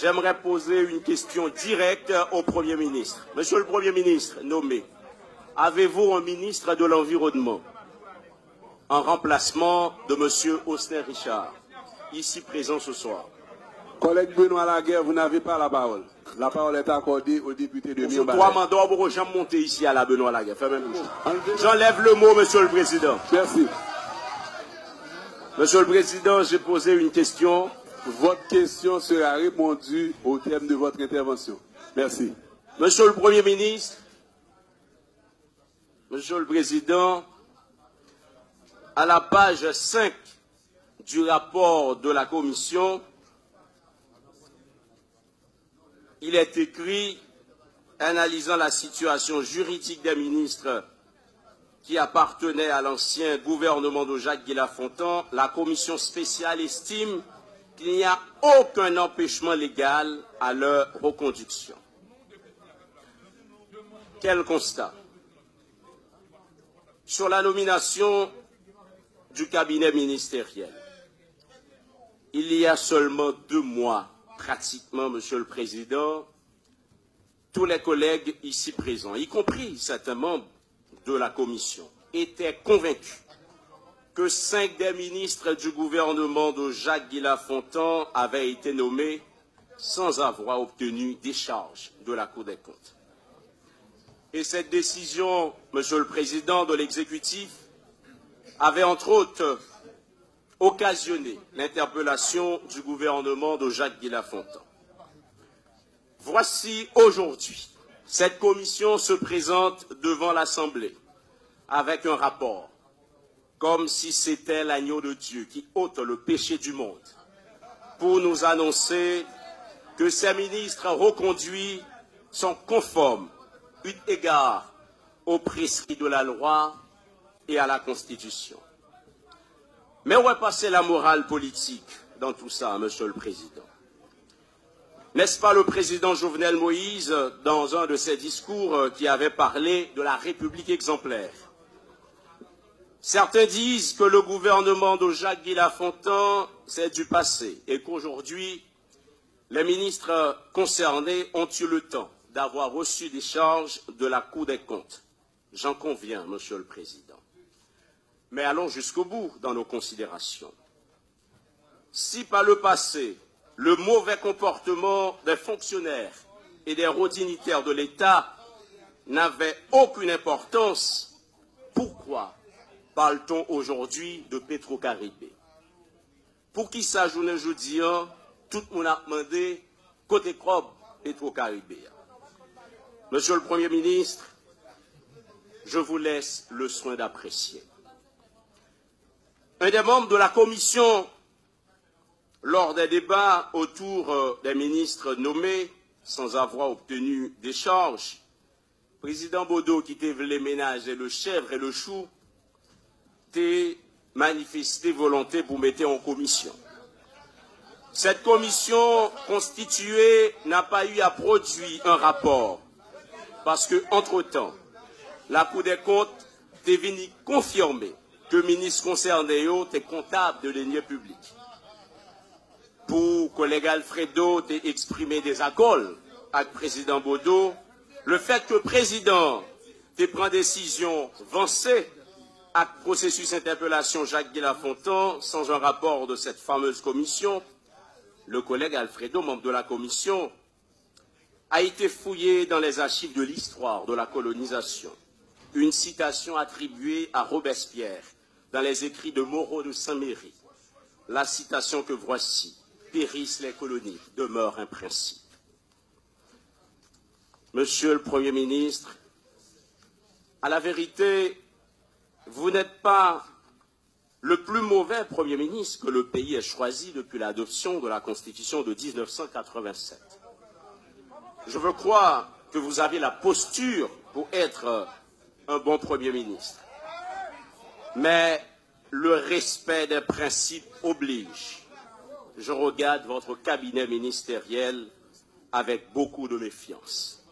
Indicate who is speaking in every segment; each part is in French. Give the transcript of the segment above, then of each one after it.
Speaker 1: J'aimerais poser une question directe au Premier ministre. Monsieur le Premier ministre nommé, avez-vous un ministre de l'Environnement en remplacement de Monsieur Austin Richard, ici présent ce soir?
Speaker 2: Collègue Benoît Laguerre, vous n'avez pas la parole. La parole est accordée au député de Mio.
Speaker 1: Trois mandats pour jamais monter ici à la Benoît Laguerre. J'enlève le mot, Monsieur le Président.
Speaker 2: Merci.
Speaker 1: Monsieur le Président, j'ai posé une question.
Speaker 2: Votre question sera répondue au terme de votre intervention. Merci.
Speaker 1: Monsieur le Premier ministre, Monsieur le Président, à la page 5 du rapport de la Commission, il est écrit, analysant la situation juridique des ministres qui appartenaient à l'ancien gouvernement de Jacques Guy-Lafontan, la commission spéciale estime qu'il n'y a aucun empêchement légal à leur reconduction. Quel constat? Sur la nomination du cabinet ministériel, il y a seulement 2 mois, pratiquement, Monsieur le Président, tous les collègues ici présents, y compris certains membres de la Commission, étaient convaincus que 5 des ministres du gouvernement de Jacques Guy-Lafontan avaient été nommés sans avoir obtenu décharge de la Cour des comptes. Et cette décision, Monsieur le Président, de l'exécutif avait entre autres occasionné l'interpellation du gouvernement de Jacques Guy-Lafontan. Voici aujourd'hui, cette commission se présente devant l'Assemblée avec un rapport, comme si c'était l'agneau de Dieu qui ôte le péché du monde, pour nous annoncer que ces ministres reconduits sont conformes, eu égard aux prescrits de la loi et à la Constitution. Mais où est passée la morale politique dans tout ça, Monsieur le Président? N'est-ce pas le président Jovenel Moïse, dans un de ses discours, qui avait parlé de la République exemplaire? Certains disent que le gouvernement de Jacques Guy-Lafontan, c'est du passé et qu'aujourd'hui, les ministres concernés ont eu le temps d'avoir reçu des charges de la Cour des comptes. J'en conviens, Monsieur le Président. Mais allons jusqu'au bout dans nos considérations. Si par le passé, le mauvais comportement des fonctionnaires et des hauts dignitaires de l'État n'avait aucune importance, pourquoi parle-t-on aujourd'hui de Petro-Caribé? Pour qui ça, journée jeudi, tout le monde a demandé côté crobe Petro-Caribé. Monsieur le Premier ministre, je vous laisse le soin d'apprécier. Un des membres de la Commission, lors des débats autour des ministres nommés sans avoir obtenu des charges, président Bodo, qui était les ménages et le chèvre et le chou, t'ai manifesté volonté pour mettre en commission. Cette commission constituée n'a pas eu à produire un rapport parce que, entre-temps, la Cour des comptes est venue confirmer que le ministre concerné est comptable de deniers publics. Pour collègue Alfredo t'ai exprimé des accords avec le président Bodo, le fait que le président t'ai pris décision avancée avec le processus d'interpellation Jacques Guy-Lafontan sans un rapport de cette fameuse commission, le collègue Alfredo, membre de la commission, a été fouillé dans les archives de l'histoire de la colonisation. Une citation attribuée à Robespierre dans les écrits de Moreau de Saint-Méry. La citation que voici: périssent les colonies, demeure un principe. Monsieur le Premier ministre, à la vérité, vous n'êtes pas le plus mauvais Premier ministre que le pays ait choisi depuis l'adoption de la Constitution de 1987. Je veux croire que vous avez la posture pour être un bon Premier ministre. Mais le respect des principes oblige. Je regarde votre cabinet ministériel avec beaucoup de méfiance.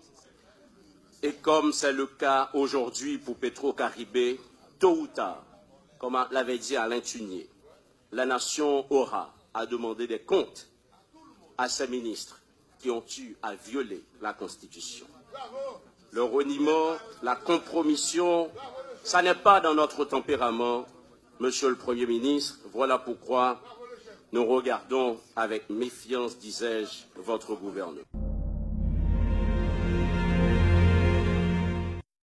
Speaker 1: Et comme c'est le cas aujourd'hui pour Petro-Caribé, tôt ou tard, comme l'avait dit Alain Thunier, la nation aura à demander des comptes à ses ministres qui ont eu à violer la Constitution. Le reniement, la compromission, ça n'est pas dans notre tempérament, Monsieur le Premier ministre. Voilà pourquoi nous regardons avec méfiance, disais-je, votre gouvernement.